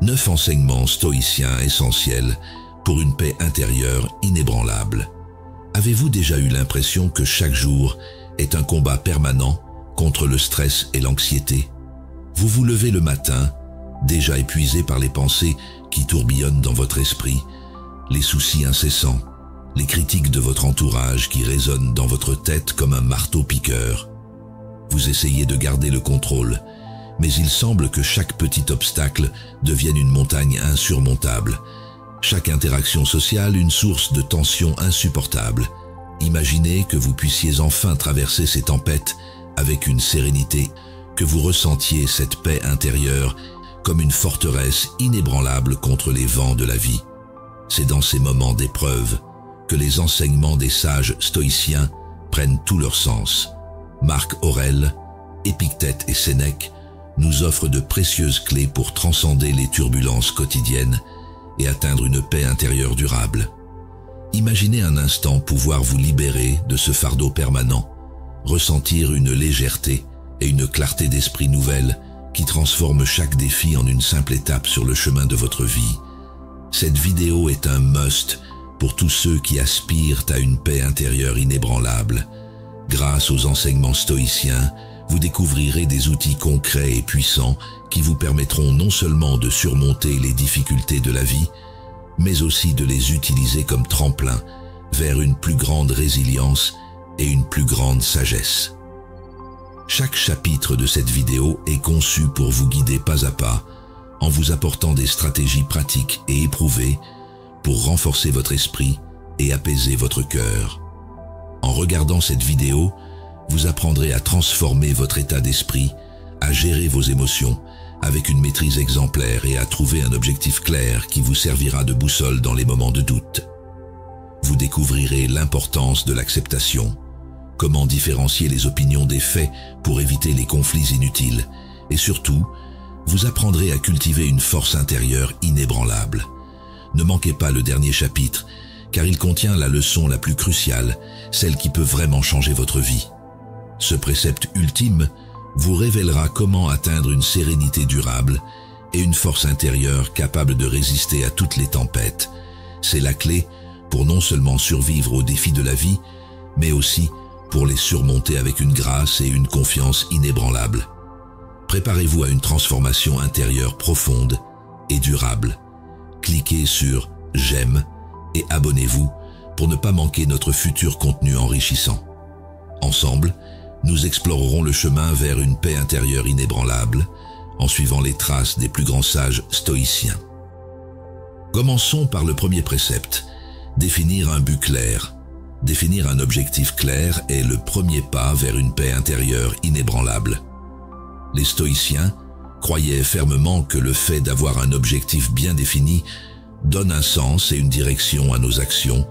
9 enseignements stoïciens essentiels pour une paix intérieure inébranlable. Avez-vous déjà eu l'impression que chaque jour est un combat permanent contre le stress et l'anxiété? Vous vous levez le matin, déjà épuisé par les pensées qui tourbillonnent dans votre esprit, les soucis incessants, les critiques de votre entourage qui résonnent dans votre tête comme un marteau-piqueur. Vous essayez de garder le contrôle, mais il semble que chaque petit obstacle devienne une montagne insurmontable. Chaque interaction sociale une source de tension insupportable. Imaginez que vous puissiez enfin traverser ces tempêtes avec une sérénité, que vous ressentiez cette paix intérieure comme une forteresse inébranlable contre les vents de la vie. C'est dans ces moments d'épreuve que les enseignements des sages stoïciens prennent tout leur sens. Marc Aurèle, Épictète et Sénèque nous offrent de précieuses clés pour transcender les turbulences quotidiennes et atteindre une paix intérieure durable. Imaginez un instant pouvoir vous libérer de ce fardeau permanent, ressentir une légèreté et une clarté d'esprit nouvelle qui transforme chaque défi en une simple étape sur le chemin de votre vie. Cette vidéo est un must pour tous ceux qui aspirent à une paix intérieure inébranlable. Grâce aux enseignements stoïciens, vous découvrirez des outils concrets et puissants qui vous permettront non seulement de surmonter les difficultés de la vie, mais aussi de les utiliser comme tremplin vers une plus grande résilience et une plus grande sagesse. Chaque chapitre de cette vidéo est conçu pour vous guider pas à pas, en vous apportant des stratégies pratiques et éprouvées pour renforcer votre esprit et apaiser votre cœur. En regardant cette vidéo, vous apprendrez à transformer votre état d'esprit, à gérer vos émotions avec une maîtrise exemplaire et à trouver un objectif clair qui vous servira de boussole dans les moments de doute. Vous découvrirez l'importance de l'acceptation, comment différencier les opinions des faits pour éviter les conflits inutiles, et surtout, vous apprendrez à cultiver une force intérieure inébranlable. Ne manquez pas le dernier chapitre, car il contient la leçon la plus cruciale, celle qui peut vraiment changer votre vie. Ce précepte ultime vous révélera comment atteindre une sérénité durable et une force intérieure capable de résister à toutes les tempêtes. C'est la clé pour non seulement survivre aux défis de la vie, mais aussi pour les surmonter avec une grâce et une confiance inébranlables. Préparez-vous à une transformation intérieure profonde et durable. Cliquez sur « J'aime » et abonnez-vous pour ne pas manquer notre futur contenu enrichissant. Ensemble, nous explorerons le chemin vers une paix intérieure inébranlable en suivant les traces des plus grands sages stoïciens. Commençons par le premier précepte, définir un but clair. Définir un objectif clair est le premier pas vers une paix intérieure inébranlable. Les stoïciens croyaient fermement que le fait d'avoir un objectif bien défini donne un sens et une direction à nos actions,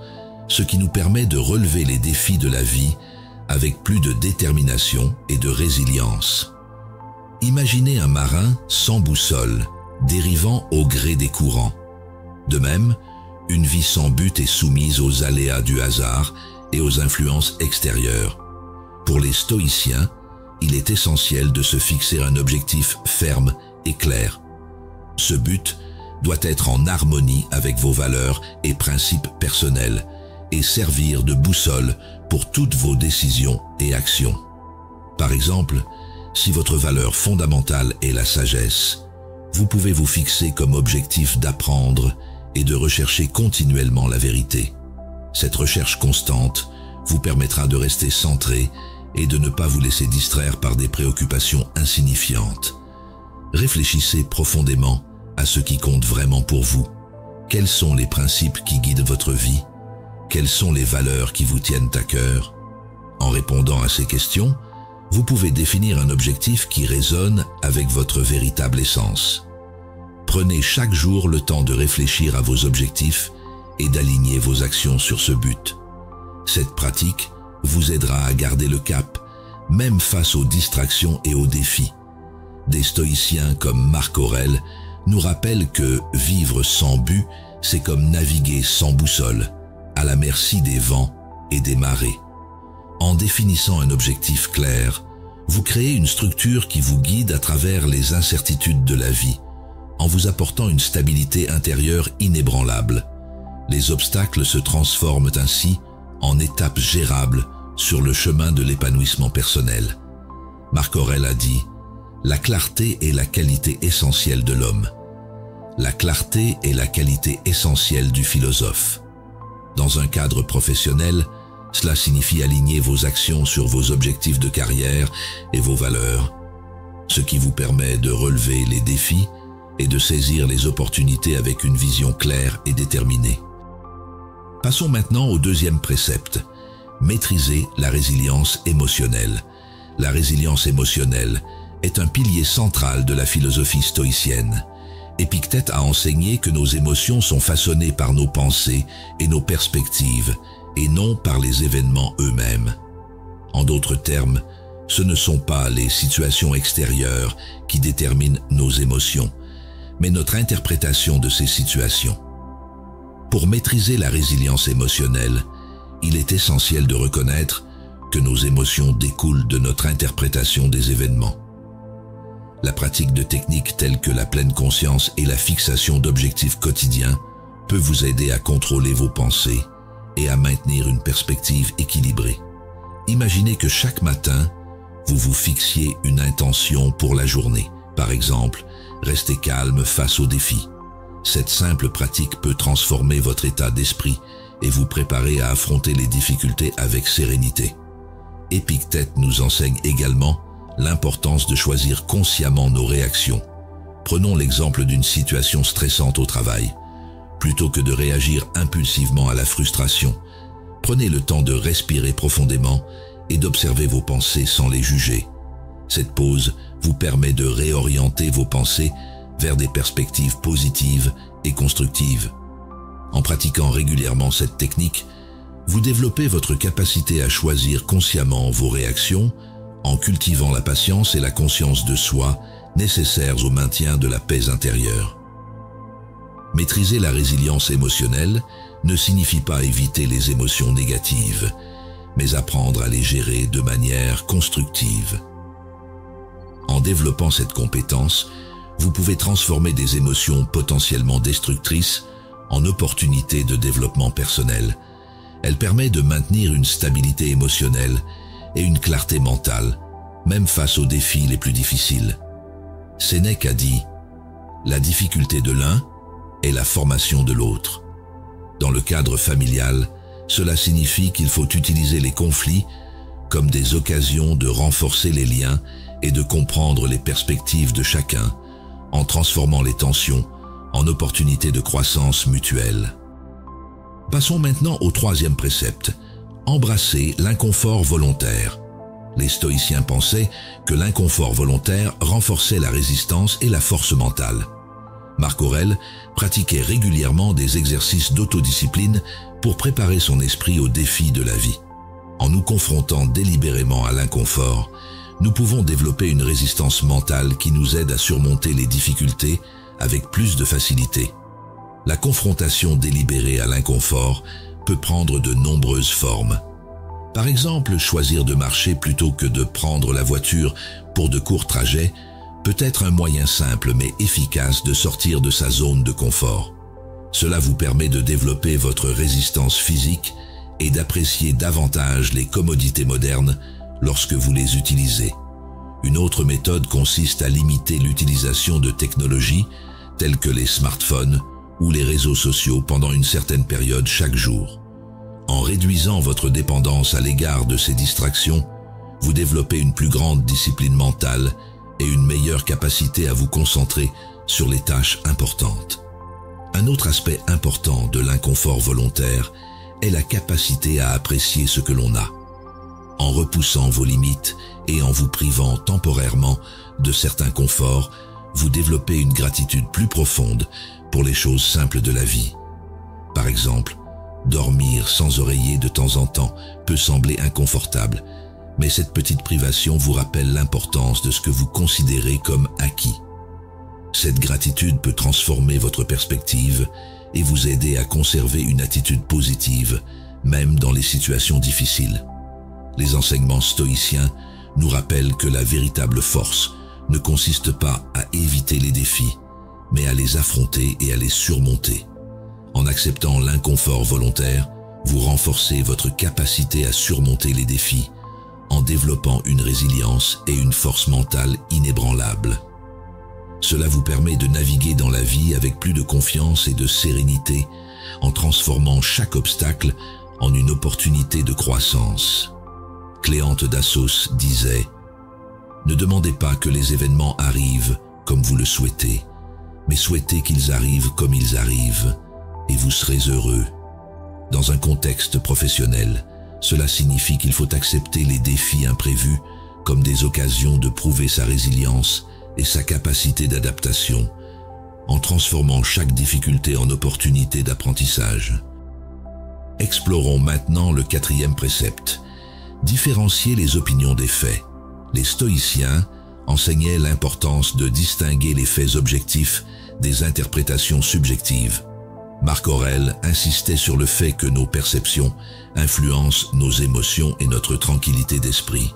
ce qui nous permet de relever les défis de la vie avec plus de détermination et de résilience. Imaginez un marin sans boussole, dérivant au gré des courants. De même, une vie sans but est soumise aux aléas du hasard et aux influences extérieures. Pour les stoïciens, il est essentiel de se fixer un objectif ferme et clair. Ce but doit être en harmonie avec vos valeurs et principes personnels et servir de boussole pour toutes vos décisions et actions. Par exemple, si votre valeur fondamentale est la sagesse, vous pouvez vous fixer comme objectif d'apprendre et de rechercher continuellement la vérité. Cette recherche constante vous permettra de rester centré et de ne pas vous laisser distraire par des préoccupations insignifiantes. Réfléchissez profondément à ce qui compte vraiment pour vous. Quels sont les principes qui guident votre vie? Quelles sont les valeurs qui vous tiennent à cœur? En répondant à ces questions, vous pouvez définir un objectif qui résonne avec votre véritable essence. Prenez chaque jour le temps de réfléchir à vos objectifs et d'aligner vos actions sur ce but. Cette pratique vous aidera à garder le cap, même face aux distractions et aux défis. Des stoïciens comme Marc Aurèle nous rappellent que vivre sans but, c'est comme naviguer sans boussole, à la merci des vents et des marées. En définissant un objectif clair, vous créez une structure qui vous guide à travers les incertitudes de la vie. en vous apportant une stabilité intérieure inébranlable. Les obstacles se transforment ainsi en étapes gérables sur le chemin de l'épanouissement personnel. Marc Aurèle a dit « La clarté est la qualité essentielle de l'homme. La clarté est la qualité essentielle du philosophe. » Dans un cadre professionnel, cela signifie aligner vos actions sur vos objectifs de carrière et vos valeurs, ce qui vous permet de relever les défis et de saisir les opportunités avec une vision claire et déterminée. Passons maintenant au deuxième précepte. Maîtriser la résilience émotionnelle. La résilience émotionnelle est un pilier central de la philosophie stoïcienne. Épictète a enseigné que nos émotions sont façonnées par nos pensées et nos perspectives, et non par les événements eux-mêmes. En d'autres termes, ce ne sont pas les situations extérieures qui déterminent nos émotions, mais notre interprétation de ces situations. Pour maîtriser la résilience émotionnelle, il est essentiel de reconnaître que nos émotions découlent de notre interprétation des événements. La pratique de techniques telles que la pleine conscience et la fixation d'objectifs quotidiens peut vous aider à contrôler vos pensées et à maintenir une perspective équilibrée. Imaginez que chaque matin, vous vous fixiez une intention pour la journée. Par exemple, restez calme face aux défis. Cette simple pratique peut transformer votre état d'esprit et vous préparer à affronter les difficultés avec sérénité. Épictète nous enseigne également l'importance de choisir consciemment nos réactions. Prenons l'exemple d'une situation stressante au travail. Plutôt que de réagir impulsivement à la frustration, prenez le temps de respirer profondément et d'observer vos pensées sans les juger. Cette pause vous permet de réorienter vos pensées vers des perspectives positives et constructives. En pratiquant régulièrement cette technique, vous développez votre capacité à choisir consciemment vos réactions en cultivant la patience et la conscience de soi nécessaires au maintien de la paix intérieure. Maîtriser la résilience émotionnelle ne signifie pas éviter les émotions négatives, mais apprendre à les gérer de manière constructive. En développant cette compétence, vous pouvez transformer des émotions potentiellement destructrices en opportunités de développement personnel. Elle permet de maintenir une stabilité émotionnelle et une clarté mentale, même face aux défis les plus difficiles. Sénèque a dit « La difficulté de l'un est la formation de l'autre ». Dans le cadre familial, cela signifie qu'il faut utiliser les conflits comme des occasions de renforcer les liens et de comprendre les perspectives de chacun, en transformant les tensions en opportunités de croissance mutuelle. Passons maintenant au troisième précepte, embrasser l'inconfort volontaire. Les stoïciens pensaient que l'inconfort volontaire renforçait la résistance et la force mentale. Marc Aurèle pratiquait régulièrement des exercices d'autodiscipline pour préparer son esprit aux défis de la vie. En nous confrontant délibérément à l'inconfort, nous pouvons développer une résistance mentale qui nous aide à surmonter les difficultés avec plus de facilité. La confrontation délibérée à l'inconfort peut prendre de nombreuses formes. Par exemple, choisir de marcher plutôt que de prendre la voiture pour de courts trajets peut être un moyen simple mais efficace de sortir de sa zone de confort. Cela vous permet de développer votre résistance physique et d'apprécier davantage les commodités modernes lorsque vous les utilisez. Une autre méthode consiste à limiter l'utilisation de technologies telles que les smartphones ou les réseaux sociaux pendant une certaine période chaque jour. En réduisant votre dépendance à l'égard de ces distractions, vous développez une plus grande discipline mentale et une meilleure capacité à vous concentrer sur les tâches importantes. Un autre aspect important de l'inconfort volontaire est la capacité à apprécier ce que l'on a. En repoussant vos limites et en vous privant temporairement de certains conforts, vous développez une gratitude plus profonde pour les choses simples de la vie. Par exemple, dormir sans oreiller de temps en temps peut sembler inconfortable, mais cette petite privation vous rappelle l'importance de ce que vous considérez comme acquis. Cette gratitude peut transformer votre perspective et vous aider à conserver une attitude positive, même dans les situations difficiles. Les enseignements stoïciens nous rappellent que la véritable force ne consiste pas à éviter les défis, mais à les affronter et à les surmonter. En acceptant l'inconfort volontaire, vous renforcez votre capacité à surmonter les défis, en développant une résilience et une force mentale inébranlables. Cela vous permet de naviguer dans la vie avec plus de confiance et de sérénité, en transformant chaque obstacle en une opportunité de croissance. Cléante d'Assos disait « Ne demandez pas que les événements arrivent comme vous le souhaitez, mais souhaitez qu'ils arrivent comme ils arrivent, et vous serez heureux. » Dans un contexte professionnel, cela signifie qu'il faut accepter les défis imprévus comme des occasions de prouver sa résilience et sa capacité d'adaptation, en transformant chaque difficulté en opportunité d'apprentissage. Explorons maintenant le 4e précepte. Différencier les opinions des faits. Les stoïciens enseignaient l'importance de distinguer les faits objectifs des interprétations subjectives. Marc Aurèle insistait sur le fait que nos perceptions influencent nos émotions et notre tranquillité d'esprit.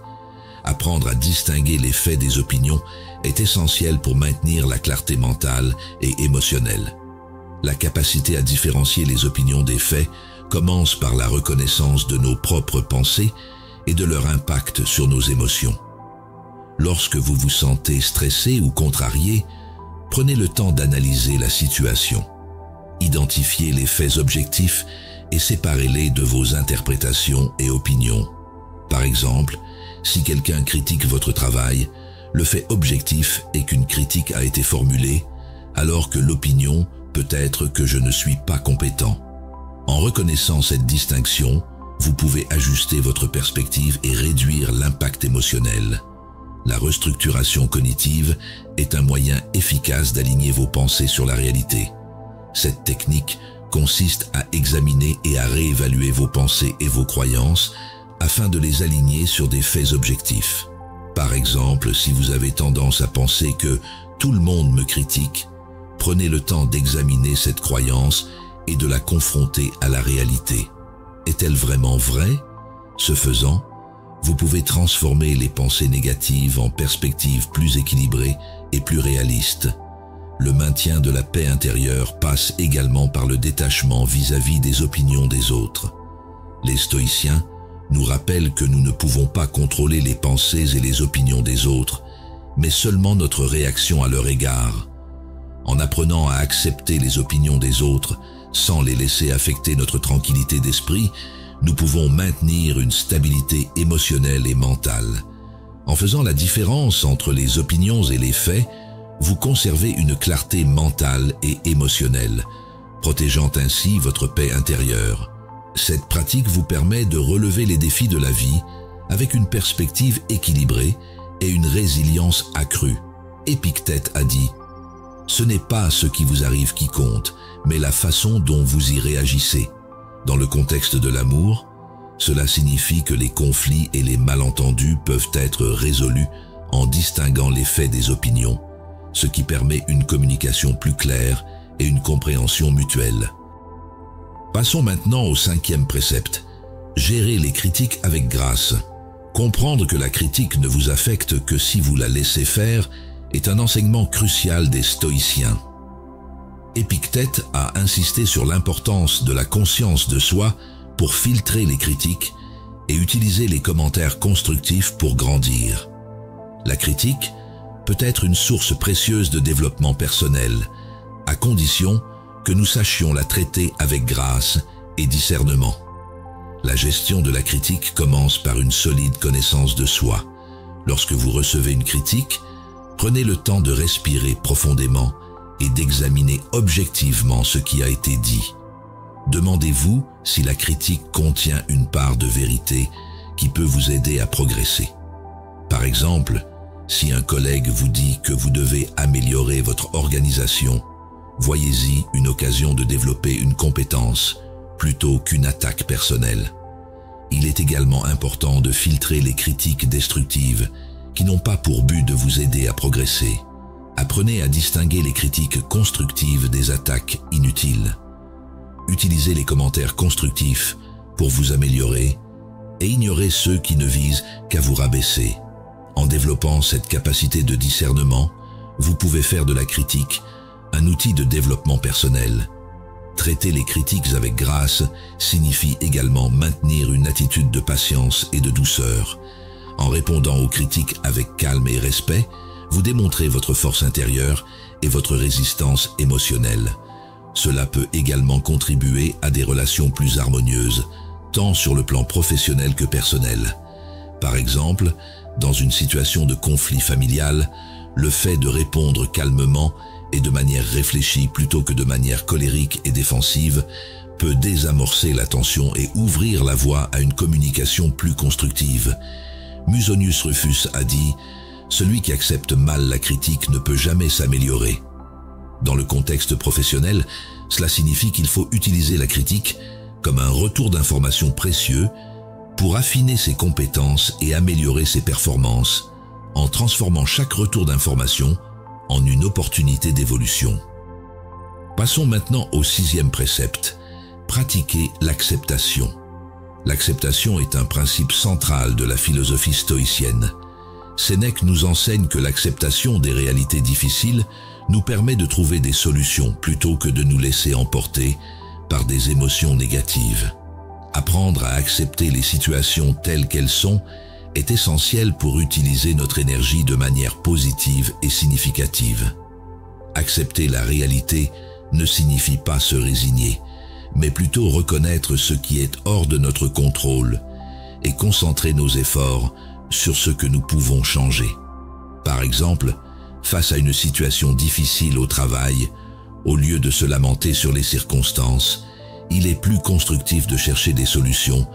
Apprendre à distinguer les faits des opinions est essentiel pour maintenir la clarté mentale et émotionnelle. La capacité à différencier les opinions des faits commence par la reconnaissance de nos propres pensées et de leur impact sur nos émotions. Lorsque vous vous sentez stressé ou contrarié, prenez le temps d'analyser la situation. Identifiez les faits objectifs et séparez-les de vos interprétations et opinions. Par exemple, si quelqu'un critique votre travail, le fait objectif est qu'une critique a été formulée, alors que l'opinion peut être que je ne suis pas compétent. En reconnaissant cette distinction, vous pouvez ajuster votre perspective et réduire l'impact émotionnel. La restructuration cognitive est un moyen efficace d'aligner vos pensées sur la réalité. Cette technique consiste à examiner et à réévaluer vos pensées et vos croyances afin de les aligner sur des faits objectifs. Par exemple, si vous avez tendance à penser que tout le monde me critique, prenez le temps d'examiner cette croyance et de la confronter à la réalité. Est-elle vraiment vraie? Ce faisant, vous pouvez transformer les pensées négatives en perspectives plus équilibrées et plus réalistes. Le maintien de la paix intérieure passe également par le détachement vis-à-vis des opinions des autres. Les stoïciens nous rappellent que nous ne pouvons pas contrôler les pensées et les opinions des autres, mais seulement notre réaction à leur égard. En apprenant à accepter les opinions des autres sans les laisser affecter notre tranquillité d'esprit, nous pouvons maintenir une stabilité émotionnelle et mentale. En faisant la différence entre les opinions et les faits, vous conservez une clarté mentale et émotionnelle, protégeant ainsi votre paix intérieure. Cette pratique vous permet de relever les défis de la vie avec une perspective équilibrée et une résilience accrue. Épictète a dit « Ce n'est pas ce qui vous arrive qui compte, mais la façon dont vous y réagissez. » Dans le contexte de l'amour, cela signifie que les conflits et les malentendus peuvent être résolus en distinguant les faits des opinions, ce qui permet une communication plus claire et une compréhension mutuelle. Passons maintenant au 5e précepte. Gérer les critiques avec grâce. Comprendre que la critique ne vous affecte que si vous la laissez faire est un enseignement crucial des stoïciens. Épictète a insisté sur l'importance de la conscience de soi pour filtrer les critiques et utiliser les commentaires constructifs pour grandir. La critique peut être une source précieuse de développement personnel, à condition que nous sachions la traiter avec grâce et discernement. La gestion de la critique commence par une solide connaissance de soi. Lorsque vous recevez une critique, prenez le temps de respirer profondément et d'examiner objectivement ce qui a été dit. Demandez-vous si la critique contient une part de vérité qui peut vous aider à progresser. Par exemple, si un collègue vous dit que vous devez améliorer votre organisation, voyez-y une occasion de développer une compétence plutôt qu'une attaque personnelle. Il est également important de filtrer les critiques destructives qui n'ont pas pour but de vous aider à progresser. Apprenez à distinguer les critiques constructives des attaques inutiles. Utilisez les commentaires constructifs pour vous améliorer et ignorez ceux qui ne visent qu'à vous rabaisser. En développant cette capacité de discernement, vous pouvez faire de la critique un outil de développement personnel. Traiter les critiques avec grâce signifie également maintenir une attitude de patience et de douceur. En répondant aux critiques avec calme et respect, vous démontrez votre force intérieure et votre résistance émotionnelle. Cela peut également contribuer à des relations plus harmonieuses, tant sur le plan professionnel que personnel. Par exemple, dans une situation de conflit familial, le fait de répondre calmement et de manière réfléchie plutôt que de manière colérique et défensive peut désamorcer la tension et ouvrir la voie à une communication plus constructive. Musonius Rufus a dit « Celui qui accepte mal la critique ne peut jamais s'améliorer ». Dans le contexte professionnel, cela signifie qu'il faut utiliser la critique comme un retour d'information précieux pour affiner ses compétences et améliorer ses performances, en transformant chaque retour d'information en une opportunité d'évolution. Passons maintenant au 6e précepte, pratiquer l'acceptation. L'acceptation est un principe central de la philosophie stoïcienne. Sénèque nous enseigne que l'acceptation des réalités difficiles nous permet de trouver des solutions plutôt que de nous laisser emporter par des émotions négatives. Apprendre à accepter les situations telles qu'elles sont est essentiel pour utiliser notre énergie de manière positive et significative. Accepter la réalité ne signifie pas se résigner, mais plutôt reconnaître ce qui est hors de notre contrôle et concentrer nos efforts sur ce que nous pouvons changer. Par exemple, face à une situation difficile au travail, au lieu de se lamenter sur les circonstances, il est plus constructif de chercher des solutions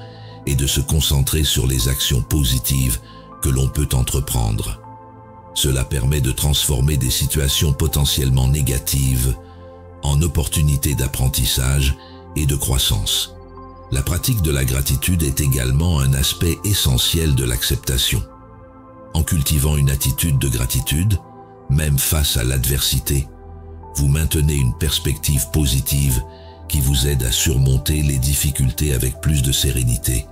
et de se concentrer sur les actions positives que l'on peut entreprendre. Cela permet de transformer des situations potentiellement négatives en opportunités d'apprentissage et de croissance. La pratique de la gratitude est également un aspect essentiel de l'acceptation. En cultivant une attitude de gratitude, même face à l'adversité, vous maintenez une perspective positive qui vous aide à surmonter les difficultés avec plus de sérénité.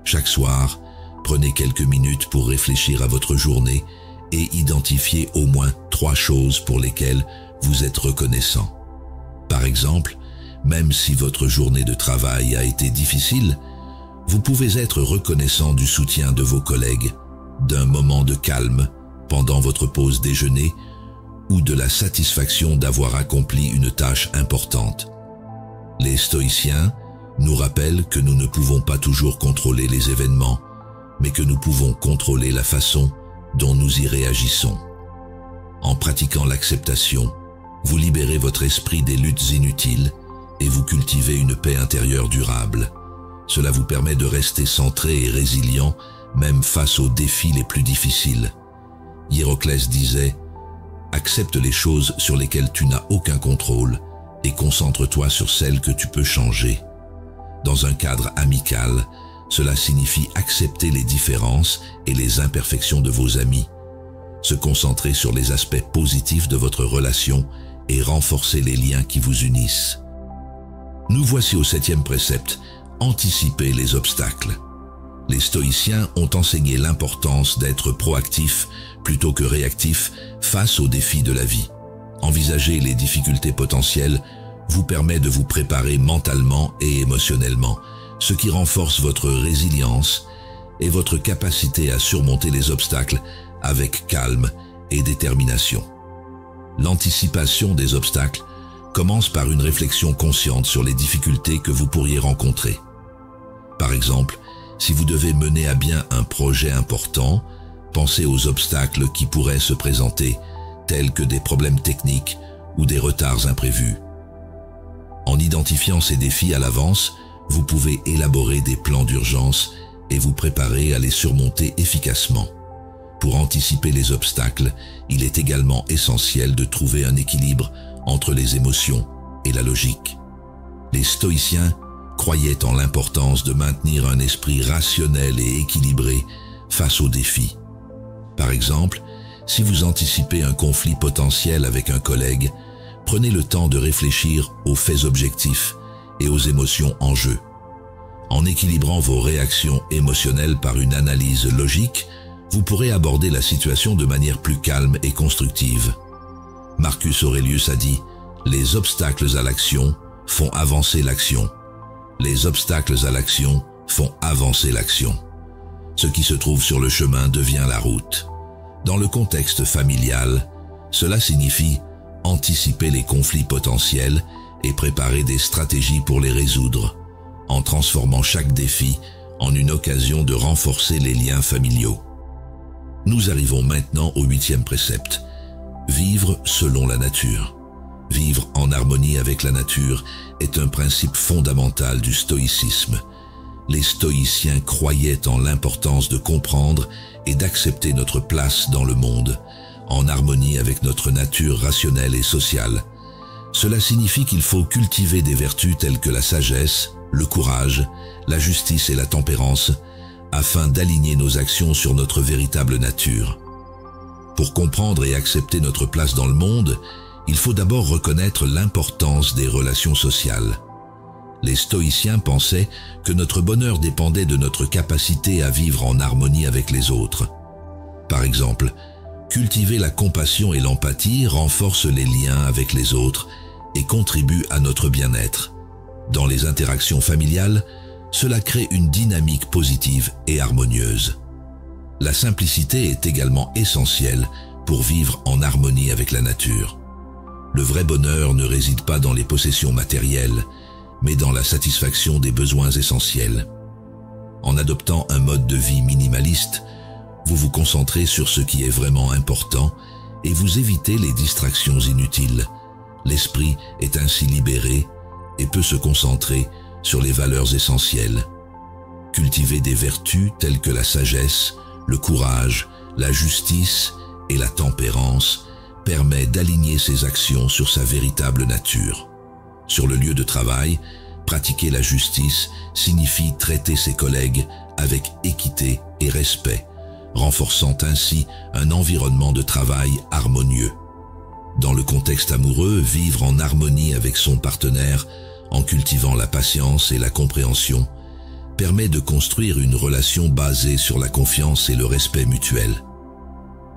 Chaque soir, prenez quelques minutes pour réfléchir à votre journée et identifier au moins 3 choses pour lesquelles vous êtes reconnaissant. Par exemple, même si votre journée de travail a été difficile, vous pouvez être reconnaissant du soutien de vos collègues, d'un moment de calme pendant votre pause déjeuner ou de la satisfaction d'avoir accompli une tâche importante. Les stoïciens nous rappellent que nous ne pouvons pas toujours contrôler les événements, mais que nous pouvons contrôler la façon dont nous y réagissons. En pratiquant l'acceptation, vous libérez votre esprit des luttes inutiles et vous cultivez une paix intérieure durable. Cela vous permet de rester centré et résilient même face aux défis les plus difficiles. Hiéroclès disait « Accepte les choses sur lesquelles tu n'as aucun contrôle et concentre-toi sur celles que tu peux changer. » Dans un cadre amical, cela signifie accepter les différences et les imperfections de vos amis, se concentrer sur les aspects positifs de votre relation et renforcer les liens qui vous unissent. Nous voici au 7e précepte, anticiper les obstacles. Les stoïciens ont enseigné l'importance d'être proactif plutôt que réactif face aux défis de la vie. Envisager les difficultés potentielles vous permet de vous préparer mentalement et émotionnellement, ce qui renforce votre résilience et votre capacité à surmonter les obstacles avec calme et détermination. L'anticipation des obstacles commence par une réflexion consciente sur les difficultés que vous pourriez rencontrer. Par exemple, si vous devez mener à bien un projet important, pensez aux obstacles qui pourraient se présenter, tels que des problèmes techniques ou des retards imprévus. En identifiant ces défis à l'avance, vous pouvez élaborer des plans d'urgence et vous préparer à les surmonter efficacement. Pour anticiper les obstacles, il est également essentiel de trouver un équilibre entre les émotions et la logique. Les stoïciens croyaient en l'importance de maintenir un esprit rationnel et équilibré face aux défis. Par exemple, si vous anticipez un conflit potentiel avec un collègue, prenez le temps de réfléchir aux faits objectifs et aux émotions en jeu. En équilibrant vos réactions émotionnelles par une analyse logique, vous pourrez aborder la situation de manière plus calme et constructive. Marcus Aurelius a dit « Les obstacles à l'action font avancer l'action. Les obstacles à l'action font avancer l'action. Ce qui se trouve sur le chemin devient la route. » Dans le contexte familial, cela signifie anticiper les conflits potentiels et préparer des stratégies pour les résoudre, en transformant chaque défi en une occasion de renforcer les liens familiaux. Nous arrivons maintenant au 8e précepte. Vivre selon la nature. Vivre en harmonie avec la nature est un principe fondamental du stoïcisme. Les stoïciens croyaient en l'importance de comprendre et d'accepter notre place dans le monde, en harmonie avec notre nature rationnelle et sociale. Cela signifie qu'il faut cultiver des vertus telles que la sagesse, le courage, la justice et la tempérance, afin d'aligner nos actions sur notre véritable nature. Pour comprendre et accepter notre place dans le monde, il faut d'abord reconnaître l'importance des relations sociales. Les stoïciens pensaient que notre bonheur dépendait de notre capacité à vivre en harmonie avec les autres. Par exemple, cultiver la compassion et l'empathie renforce les liens avec les autres et contribue à notre bien-être. Dans les interactions familiales, cela crée une dynamique positive et harmonieuse. La simplicité est également essentielle pour vivre en harmonie avec la nature. Le vrai bonheur ne réside pas dans les possessions matérielles, mais dans la satisfaction des besoins essentiels. En adoptant un mode de vie minimaliste, vous vous concentrez sur ce qui est vraiment important et vous évitez les distractions inutiles. L'esprit est ainsi libéré et peut se concentrer sur les valeurs essentielles. Cultiver des vertus telles que la sagesse, le courage, la justice et la tempérance permet d'aligner ses actions sur sa véritable nature. Sur le lieu de travail, pratiquer la justice signifie traiter ses collègues avec équité et respect, renforçant ainsi un environnement de travail harmonieux. Dans le contexte amoureux, vivre en harmonie avec son partenaire, en cultivant la patience et la compréhension, permet de construire une relation basée sur la confiance et le respect mutuel.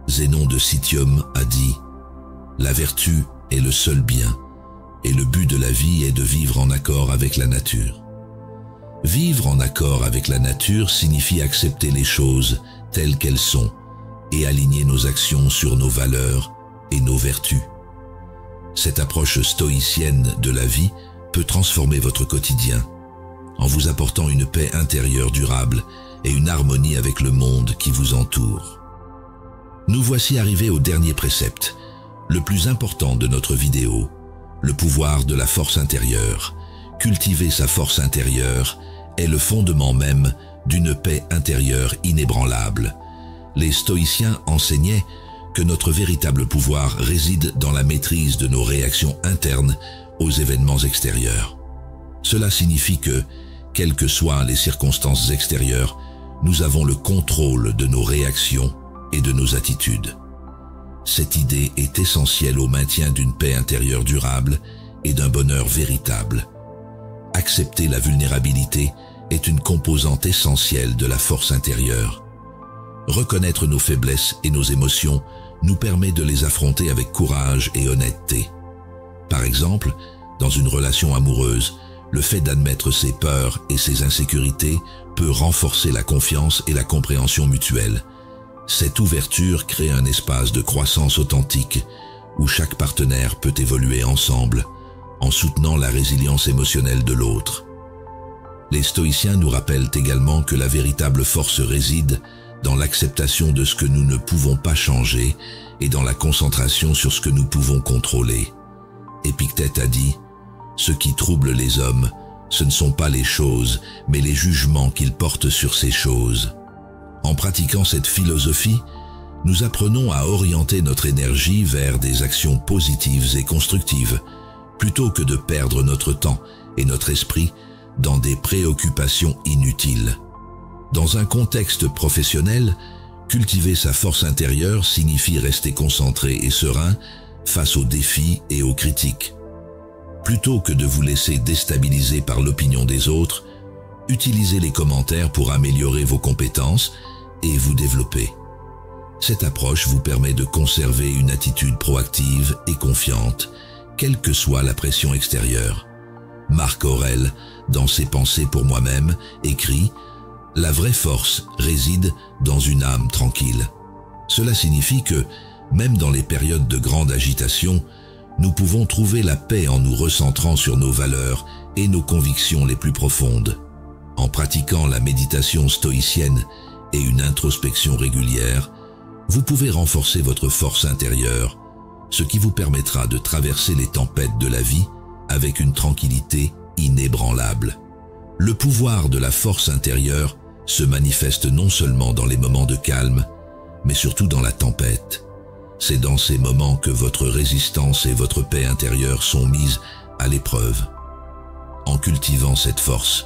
Zénon de Citium a dit « La vertu est le seul bien, et le but de la vie est de vivre en accord avec la nature. » Vivre en accord avec la nature signifie accepter les choses telles qu'elles sont et aligner nos actions sur nos valeurs et nos vertus. Cette approche stoïcienne de la vie peut transformer votre quotidien en vous apportant une paix intérieure durable et une harmonie avec le monde qui vous entoure. Nous voici arrivés au dernier précepte, le plus important de notre vidéo, le pouvoir de la force intérieure. Cultiver sa force intérieure est le fondement même d'une paix intérieure inébranlable. Les stoïciens enseignaient que notre véritable pouvoir réside dans la maîtrise de nos réactions internes aux événements extérieurs. Cela signifie que, quelles que soient les circonstances extérieures, nous avons le contrôle de nos réactions et de nos attitudes. Cette idée est essentielle au maintien d'une paix intérieure durable et d'un bonheur véritable. Accepter la vulnérabilité est une composante essentielle de la force intérieure. Reconnaître nos faiblesses et nos émotions nous permet de les affronter avec courage et honnêteté. Par exemple, dans une relation amoureuse, le fait d'admettre ses peurs et ses insécurités peut renforcer la confiance et la compréhension mutuelle. Cette ouverture crée un espace de croissance authentique où chaque partenaire peut évoluer ensemble, en soutenant la résilience émotionnelle de l'autre. Les stoïciens nous rappellent également que la véritable force réside dans l'acceptation de ce que nous ne pouvons pas changer et dans la concentration sur ce que nous pouvons contrôler. Épictète a dit « Ce qui trouble les hommes, ce ne sont pas les choses, mais les jugements qu'ils portent sur ces choses. » En pratiquant cette philosophie, nous apprenons à orienter notre énergie vers des actions positives et constructives, plutôt que de perdre notre temps et notre esprit dans des préoccupations inutiles. Dans un contexte professionnel, cultiver sa force intérieure signifie rester concentré et serein face aux défis et aux critiques. Plutôt que de vous laisser déstabiliser par l'opinion des autres, utilisez les commentaires pour améliorer vos compétences et vous développer. Cette approche vous permet de conserver une attitude proactive et confiante, quelle que soit la pression extérieure. Marc Aurèle, dans ses Pensées pour moi-même, écrit « La vraie force réside dans une âme tranquille ». Cela signifie que, même dans les périodes de grande agitation, nous pouvons trouver la paix en nous recentrant sur nos valeurs et nos convictions les plus profondes. En pratiquant la méditation stoïcienne et une introspection régulière, vous pouvez renforcer votre force intérieure, ce qui vous permettra de traverser les tempêtes de la vie avec une tranquillité inébranlable. Le pouvoir de la force intérieure se manifeste non seulement dans les moments de calme, mais surtout dans la tempête. C'est dans ces moments que votre résistance et votre paix intérieure sont mises à l'épreuve. En cultivant cette force,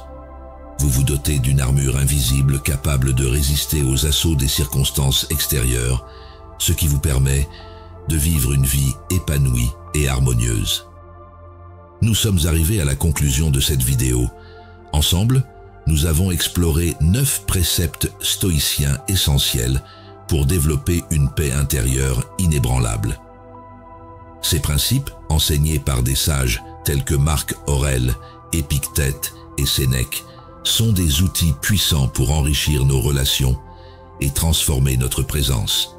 vous vous dotez d'une armure invisible capable de résister aux assauts des circonstances extérieures, ce qui vous permet de vivre une vie épanouie et harmonieuse. Nous sommes arrivés à la conclusion de cette vidéo. Ensemble, nous avons exploré 9 préceptes stoïciens essentiels pour développer une paix intérieure inébranlable. Ces principes, enseignés par des sages tels que Marc Aurèle, Épictète et Sénèque, sont des outils puissants pour enrichir nos relations et transformer notre présence.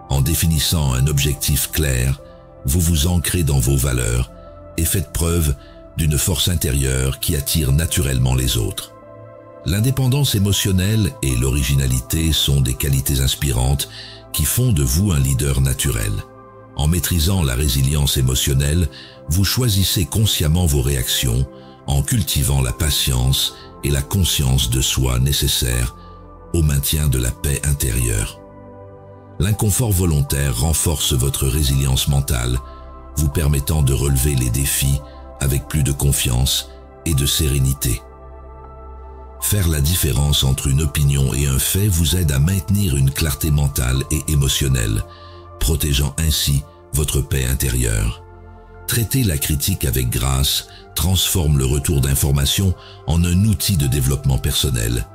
En définissant un objectif clair, vous vous ancrez dans vos valeurs et faites preuve d'une force intérieure qui attire naturellement les autres. L'indépendance émotionnelle et l'originalité sont des qualités inspirantes qui font de vous un leader naturel. En maîtrisant la résilience émotionnelle, vous choisissez consciemment vos réactions en cultivant la patience et la conscience de soi nécessaires au maintien de la paix intérieure. L'inconfort volontaire renforce votre résilience mentale, vous permettant de relever les défis avec plus de confiance et de sérénité. Faire la différence entre une opinion et un fait vous aide à maintenir une clarté mentale et émotionnelle, protégeant ainsi votre paix intérieure. Traiter la critique avec grâce transforme le retour d'informations en un outil de développement personnel,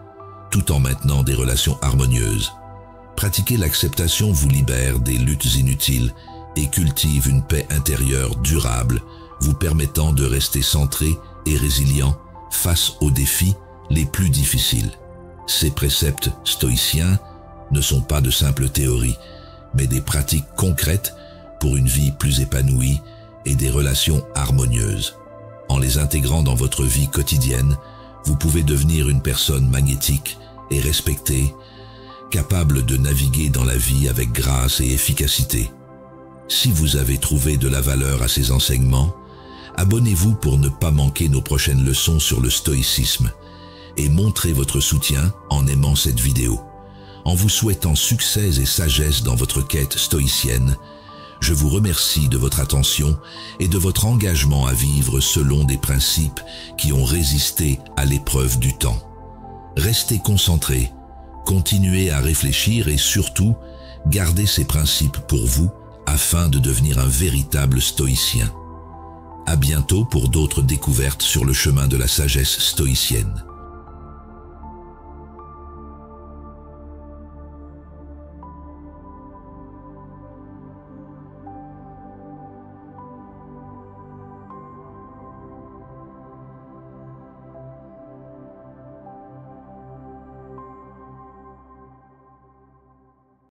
tout en maintenant des relations harmonieuses. Pratiquer l'acceptation vous libère des luttes inutiles et cultive une paix intérieure durable, vous permettant de rester centré et résilient face aux défis les plus difficiles. Ces préceptes stoïciens ne sont pas de simples théories, mais des pratiques concrètes pour une vie plus épanouie et des relations harmonieuses. En les intégrant dans votre vie quotidienne, vous pouvez devenir une personne magnétique et respectée, capable de naviguer dans la vie avec grâce et efficacité. Si vous avez trouvé de la valeur à ces enseignements, abonnez-vous pour ne pas manquer nos prochaines leçons sur le stoïcisme et montrez votre soutien en aimant cette vidéo. En vous souhaitant succès et sagesse dans votre quête stoïcienne, je vous remercie de votre attention et de votre engagement à vivre selon des principes qui ont résisté à l'épreuve du temps. Restez concentrés, continuez à réfléchir et surtout, gardez ces principes pour vous afin de devenir un véritable stoïcien. À bientôt pour d'autres découvertes sur le chemin de la sagesse stoïcienne.